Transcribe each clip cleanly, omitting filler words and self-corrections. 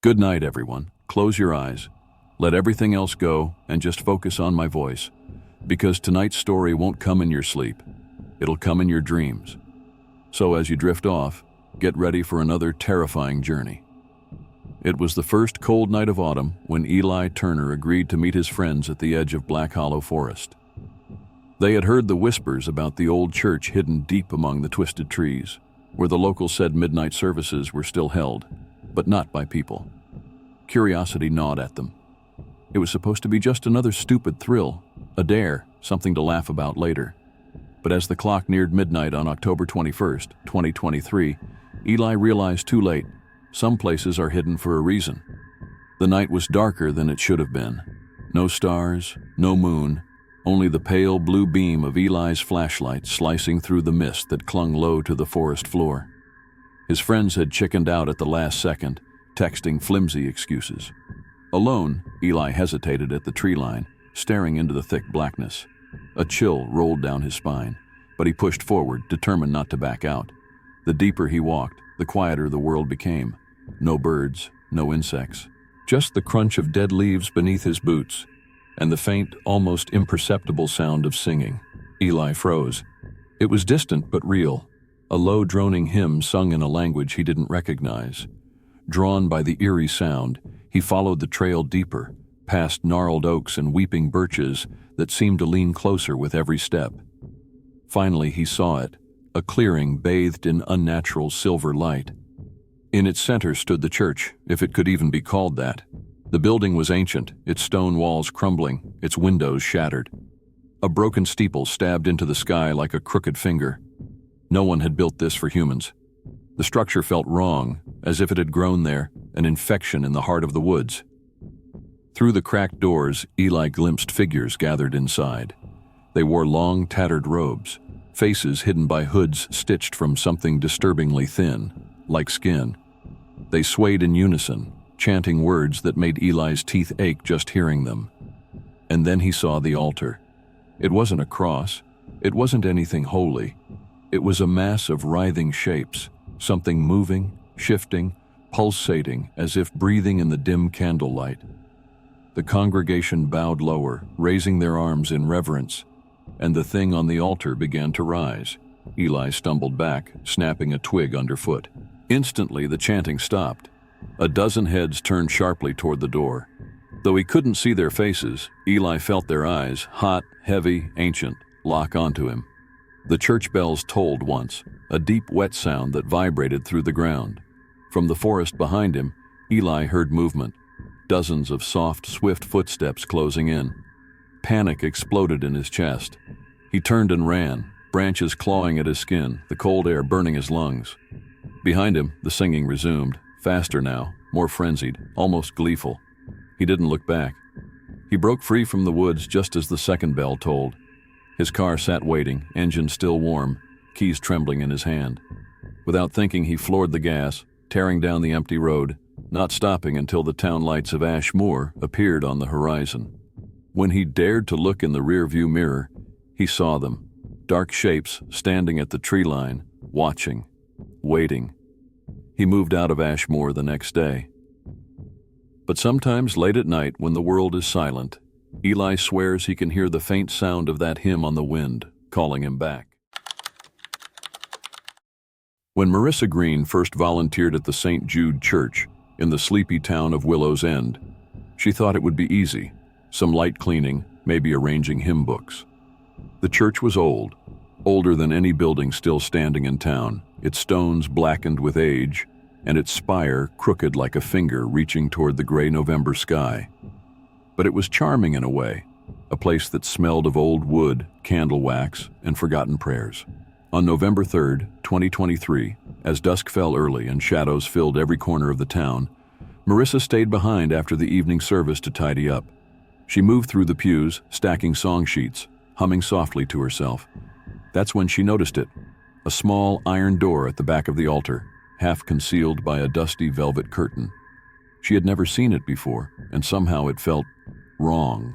Good night, everyone. Close your eyes. Let everything else go and just focus on my voice. Because tonight's story won't come in your sleep. It'll come in your dreams. So as you drift off, get ready for another terrifying journey. It was the first cold night of autumn when Eli Turner agreed to meet his friends at the edge of Black Hollow Forest. They had heard the whispers about the old church hidden deep among the twisted trees, where the locals said midnight services were still held, but not by people. Curiosity gnawed at them. It was supposed to be just another stupid thrill, a dare, something to laugh about later. But as the clock neared midnight on October 21st, 2023, Eli realized too late, some places are hidden for a reason. The night was darker than it should have been. No stars, no moon, only the pale blue beam of Eli's flashlight slicing through the mist that clung low to the forest floor. His friends had chickened out at the last second, texting flimsy excuses. Alone, Eli hesitated at the tree line, staring into the thick blackness. A chill rolled down his spine, but he pushed forward, determined not to back out. The deeper he walked, the quieter the world became. No birds, no insects, just the crunch of dead leaves beneath his boots, and the faint, almost imperceptible sound of singing. Eli froze. It was distant but real, a low droning hymn sung in a language he didn't recognize. Drawn by the eerie sound, he followed the trail deeper, past gnarled oaks and weeping birches that seemed to lean closer with every step. Finally he saw it, a clearing bathed in unnatural silver light. In its center stood the church, if it could even be called that. The building was ancient, its stone walls crumbling, its windows shattered. A broken steeple stabbed into the sky like a crooked finger. No one had built this for humans. The structure felt wrong, as if it had grown there, an infection in the heart of the woods. Through the cracked doors, Eli glimpsed figures gathered inside. They wore long, tattered robes, faces hidden by hoods stitched from something disturbingly thin, like skin. They swayed in unison, chanting words that made Eli's teeth ache just hearing them. And then he saw the altar. It wasn't a cross. It wasn't anything holy. It was a mass of writhing shapes, something moving, shifting, pulsating, as if breathing in the dim candlelight. The congregation bowed lower, raising their arms in reverence, and the thing on the altar began to rise. Eli stumbled back, snapping a twig underfoot. Instantly, the chanting stopped. A dozen heads turned sharply toward the door. Though he couldn't see their faces, Eli felt their eyes, hot, heavy, ancient, lock onto him. The church bells tolled once, a deep, wet sound that vibrated through the ground. From the forest behind him, Eli heard movement, dozens of soft, swift footsteps closing in. Panic exploded in his chest. He turned and ran, branches clawing at his skin, the cold air burning his lungs. Behind him, the singing resumed, faster now, more frenzied, almost gleeful. He didn't look back. He broke free from the woods just as the second bell tolled. His car sat waiting, engine still warm, keys trembling in his hand. Without thinking, he floored the gas, tearing down the empty road, not stopping until the town lights of Ash Moor appeared on the horizon. When he dared to look in the rearview mirror, he saw them, dark shapes standing at the tree line, watching, waiting. He moved out of Ash Moor the next day. But sometimes late at night, when the world is silent, Eli swears he can hear the faint sound of that hymn on the wind, calling him back. When Marissa Green first volunteered at the St. Jude Church in the sleepy town of Willow's End, she thought it would be easy, some light cleaning, maybe arranging hymn books. The church was old, older than any building still standing in town, its stones blackened with age, and its spire crooked like a finger reaching toward the gray November sky. But it was charming in a way, a place that smelled of old wood, candle wax, and forgotten prayers. On November 3rd, 2023, as dusk fell early and shadows filled every corner of the town, Marissa stayed behind after the evening service to tidy up. She moved through the pews, stacking song sheets, humming softly to herself. That's when she noticed it, a small iron door at the back of the altar, half concealed by a dusty velvet curtain. She had never seen it before, and somehow it felt wrong.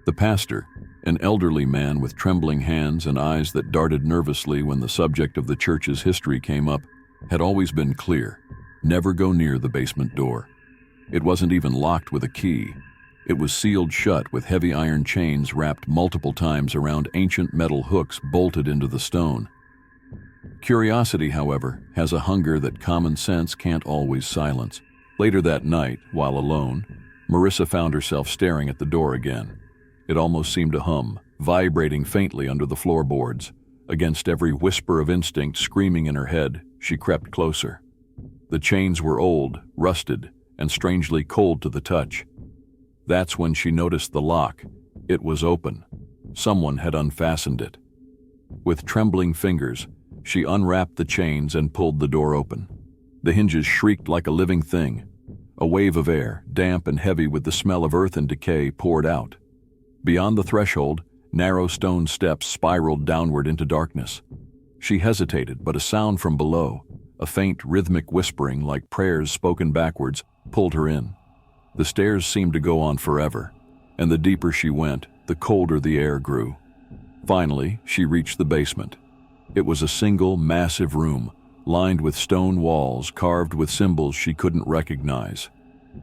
The pastor, an elderly man with trembling hands and eyes that darted nervously when the subject of the church's history came up, had always been clear: never go near the basement door. It wasn't even locked with a key. It was sealed shut with heavy iron chains wrapped multiple times around ancient metal hooks bolted into the stone. Curiosity, however, has a hunger that common sense can't always silence. Later that night, while alone, Marissa found herself staring at the door again. It almost seemed to hum, vibrating faintly under the floorboards. Against every whisper of instinct screaming in her head, she crept closer. The chains were old, rusted, and strangely cold to the touch. That's when she noticed the lock. It was open. Someone had unfastened it. With trembling fingers, she unwrapped the chains and pulled the door open. The hinges shrieked like a living thing. A wave of air, damp and heavy with the smell of earth and decay, poured out. Beyond the threshold, narrow stone steps spiraled downward into darkness. She hesitated, but a sound from below, a faint rhythmic whispering like prayers spoken backwards, pulled her in. The stairs seemed to go on forever, and the deeper she went, the colder the air grew. Finally, she reached the basement. It was a single, massive room, lined with stone walls carved with symbols she couldn't recognize.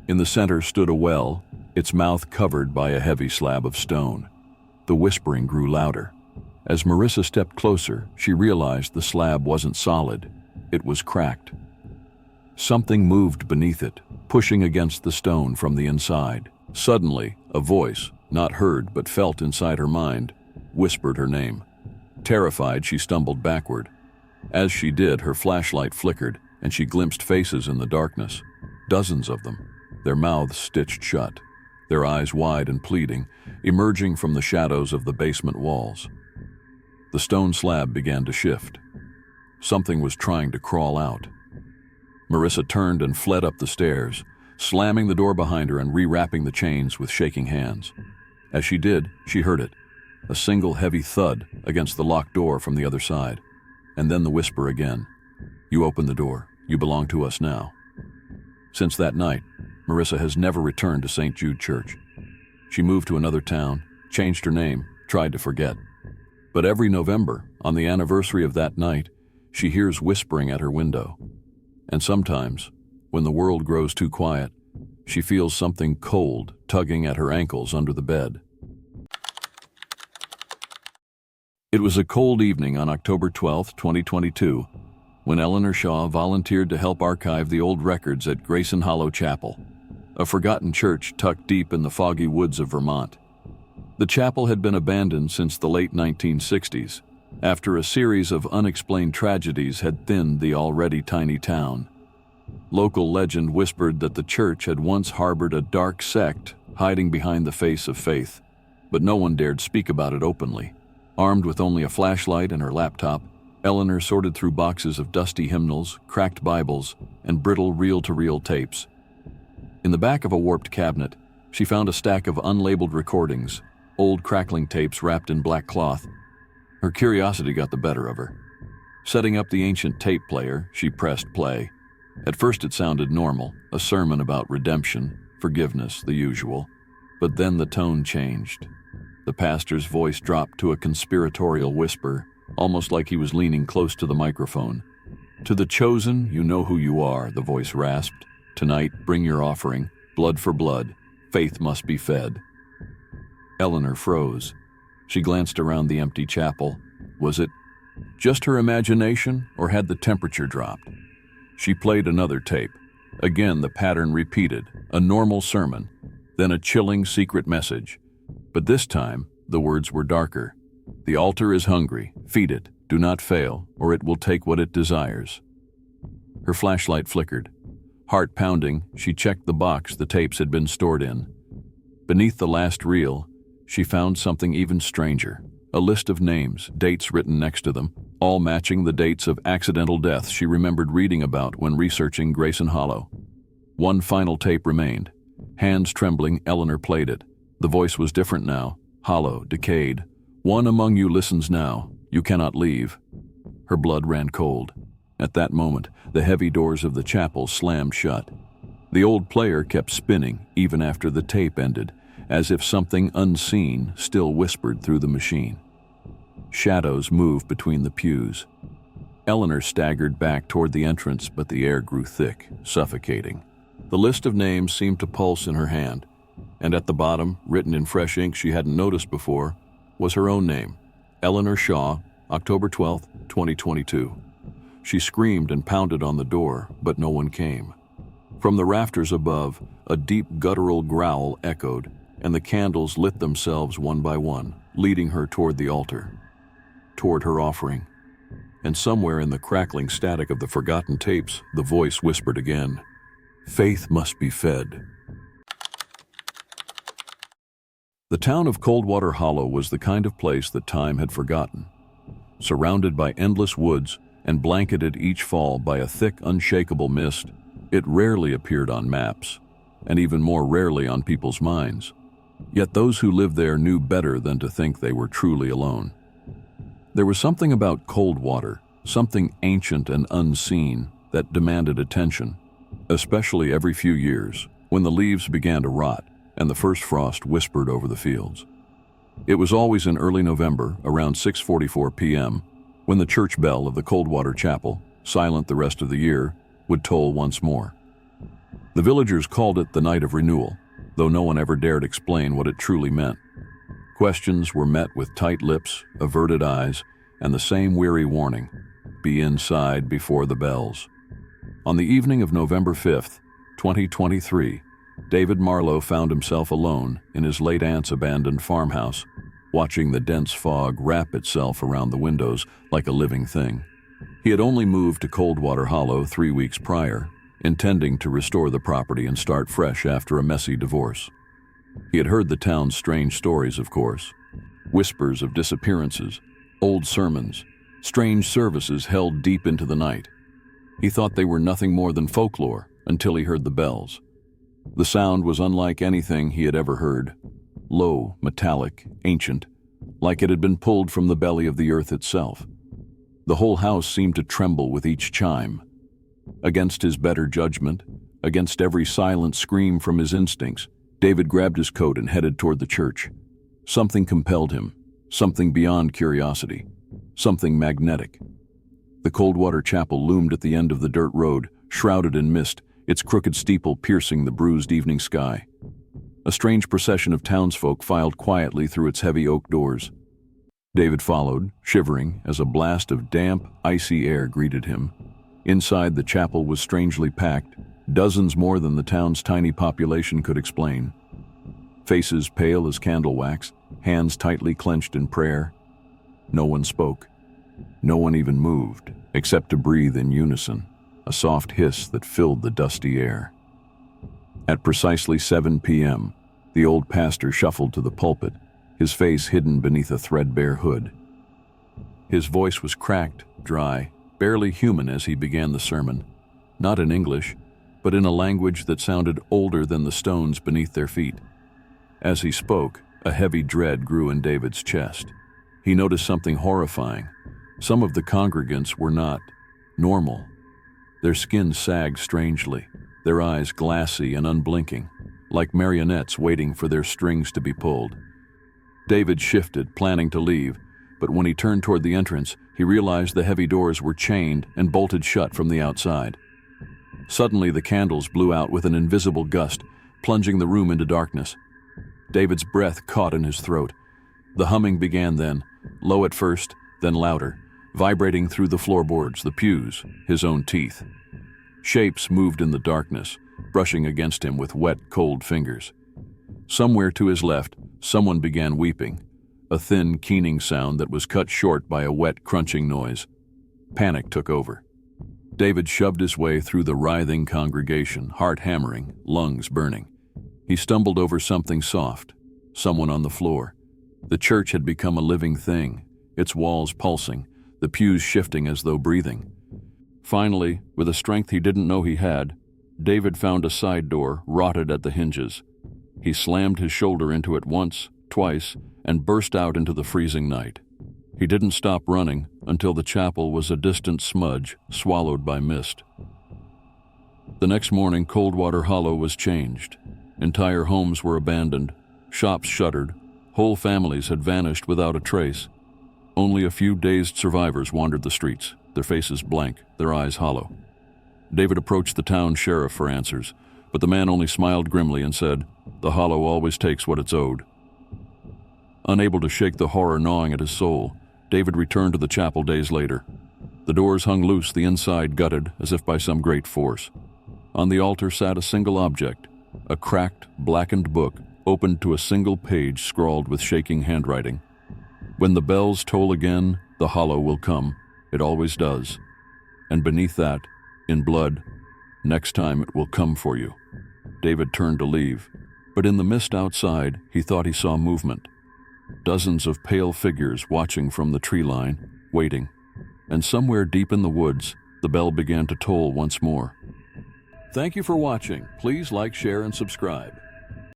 In the center stood a well, its mouth covered by a heavy slab of stone. The whispering grew louder. As Marissa stepped closer, she realized the slab wasn't solid. It was cracked. Something moved beneath it, pushing against the stone from the inside. Suddenly, a voice, not heard but felt inside her mind, whispered her name. Terrified, she stumbled backward. As she did, her flashlight flickered, and she glimpsed faces in the darkness. Dozens of them, their mouths stitched shut, their eyes wide and pleading, emerging from the shadows of the basement walls. The stone slab began to shift. Something was trying to crawl out. Marissa turned and fled up the stairs, slamming the door behind her and rewrapping the chains with shaking hands. As she did, she heard it, a single heavy thud against the locked door from the other side. And then the whisper again. You open the door. You belong to us now. Since that night, Marissa has never returned to St. Jude Church. She moved to another town, changed her name, tried to forget. But every November, on the anniversary of that night, she hears whispering at her window. And sometimes, when the world grows too quiet, she feels something cold tugging at her ankles under the bed. It was a cold evening on October 12, 2022, when Eleanor Shaw volunteered to help archive the old records at Grayson Hollow Chapel, a forgotten church tucked deep in the foggy woods of Vermont. The chapel had been abandoned since the late 1960s, after a series of unexplained tragedies had thinned the already tiny town. Local legend whispered that the church had once harbored a dark sect hiding behind the face of faith, but no one dared speak about it openly. Armed with only a flashlight and her laptop, Eleanor sorted through boxes of dusty hymnals, cracked Bibles, and brittle reel-to-reel tapes. In the back of a warped cabinet, she found a stack of unlabeled recordings, old crackling tapes wrapped in black cloth. Her curiosity got the better of her. Setting up the ancient tape player, she pressed play. At first it sounded normal, a sermon about redemption, forgiveness, the usual. But then the tone changed. The pastor's voice dropped to a conspiratorial whisper, almost like he was leaning close to the microphone. To the chosen, you know who you are, the voice rasped. Tonight, bring your offering, blood for blood. Faith must be fed. Eleanor froze. She glanced around the empty chapel. Was it just her imagination, or had the temperature dropped? She played another tape. Again, the pattern repeated, a normal sermon, then a chilling secret message. But this time, the words were darker. The altar is hungry. Feed it. Do not fail, or it will take what it desires. Her flashlight flickered. Heart pounding, she checked the box the tapes had been stored in. Beneath the last reel, she found something even stranger. A list of names, dates written next to them, all matching the dates of accidental deaths she remembered reading about when researching Grayson Hollow. One final tape remained. Hands trembling, Eleanor played it. The voice was different now, hollow, decayed. One among you listens now. You cannot leave. Her blood ran cold. At that moment, the heavy doors of the chapel slammed shut. The old player kept spinning even after the tape ended, as if something unseen still whispered through the machine. Shadows moved between the pews. Eleanor staggered back toward the entrance, but the air grew thick, suffocating. The list of names seemed to pulse in her hand, and at the bottom, written in fresh ink she hadn't noticed before, was her own name, Eleanor Shaw, October 12, 2022. She screamed and pounded on the door, but no one came. From the rafters above, a deep guttural growl echoed, and the candles lit themselves one by one, leading her toward the altar, toward her offering. And somewhere in the crackling static of the forgotten tapes, the voice whispered again, "Faith must be fed." The town of Coldwater Hollow was the kind of place that time had forgotten. Surrounded by endless woods and blanketed each fall by a thick, unshakable mist, it rarely appeared on maps, and even more rarely on people's minds. Yet those who lived there knew better than to think they were truly alone. There was something about Coldwater, something ancient and unseen, that demanded attention, especially every few years, when the leaves began to rot and the first frost whispered over the fields. It was always in early November, around 6:44 p.m., when the church bell of the Coldwater Chapel, silent the rest of the year, would toll once more. The villagers called it the night of renewal, though no one ever dared explain what it truly meant. Questions were met with tight lips, averted eyes, and the same weary warning, "Be inside before the bells." On the evening of November 5th, 2023, David Marlowe found himself alone in his late aunt's abandoned farmhouse, watching the dense fog wrap itself around the windows like a living thing. He had only moved to Coldwater Hollow 3 weeks prior, intending to restore the property and start fresh after a messy divorce. He had heard the town's strange stories, of course. Whispers of disappearances, old sermons, strange services held deep into the night. He thought they were nothing more than folklore until he heard the bells. The sound was unlike anything he had ever heard. Low, metallic, ancient, like it had been pulled from the belly of the earth itself. The whole house seemed to tremble with each chime. Against his better judgment, against every silent scream from his instincts, David grabbed his coat and headed toward the church. Something compelled him, something beyond curiosity, something magnetic. The Coldwater Chapel loomed at the end of the dirt road, shrouded in mist, its crooked steeple piercing the bruised evening sky. A strange procession of townsfolk filed quietly through its heavy oak doors. David followed, shivering, as a blast of damp, icy air greeted him. Inside, the chapel was strangely packed, dozens more than the town's tiny population could explain. Faces pale as candle wax, hands tightly clenched in prayer. No one spoke. No one even moved, except to breathe in unison, a soft hiss that filled the dusty air. At precisely 7 p.m., the old pastor shuffled to the pulpit, his face hidden beneath a threadbare hood. His voice was cracked, dry, barely human as he began the sermon, not in English, but in a language that sounded older than the stones beneath their feet. As he spoke, a heavy dread grew in David's chest. He noticed something horrifying. Some of the congregants were not normal. Their skin sagged strangely, their eyes glassy and unblinking, like marionettes waiting for their strings to be pulled. David shifted, planning to leave, but when he turned toward the entrance, he realized the heavy doors were chained and bolted shut from the outside. Suddenly, the candles blew out with an invisible gust, plunging the room into darkness. David's breath caught in his throat. The humming began then, low at first, then louder, vibrating through the floorboards, the pews, his own teeth. Shapes moved in the darkness, brushing against him with wet, cold fingers. Somewhere to his left, someone began weeping, a thin, keening sound that was cut short by a wet, crunching noise. Panic took over. David shoved his way through the writhing congregation, heart hammering, lungs burning. He stumbled over something soft, someone on the floor. The church had become a living thing, its walls pulsing, the pews shifting as though breathing. Finally, with a strength he didn't know he had, David found a side door rotted at the hinges. He slammed his shoulder into it once, twice, and burst out into the freezing night. He didn't stop running until the chapel was a distant smudge swallowed by mist. The next morning, Coldwater Hollow was changed. Entire homes were abandoned, shops shuttered, whole families had vanished without a trace. Only a few dazed survivors wandered the streets, their faces blank, their eyes hollow. David approached the town sheriff for answers, But the man only smiled grimly and said, "The hollow always takes what it's owed." Unable to shake the horror gnawing at his soul, David returned to the chapel days later. The doors hung loose, the inside gutted as if by some great force. On the altar sat a single object, a cracked, blackened book opened to a single page scrawled with shaking handwriting. "When the bells toll again, the hollow will come. It always does. And beneath that, in blood, next time it will come for you." David turned to leave, but in the mist outside, he thought he saw movement. Dozens of pale figures watching from the tree line, waiting. And somewhere deep in the woods, the bell began to toll once more. Thank you for watching. Please like, share, and subscribe.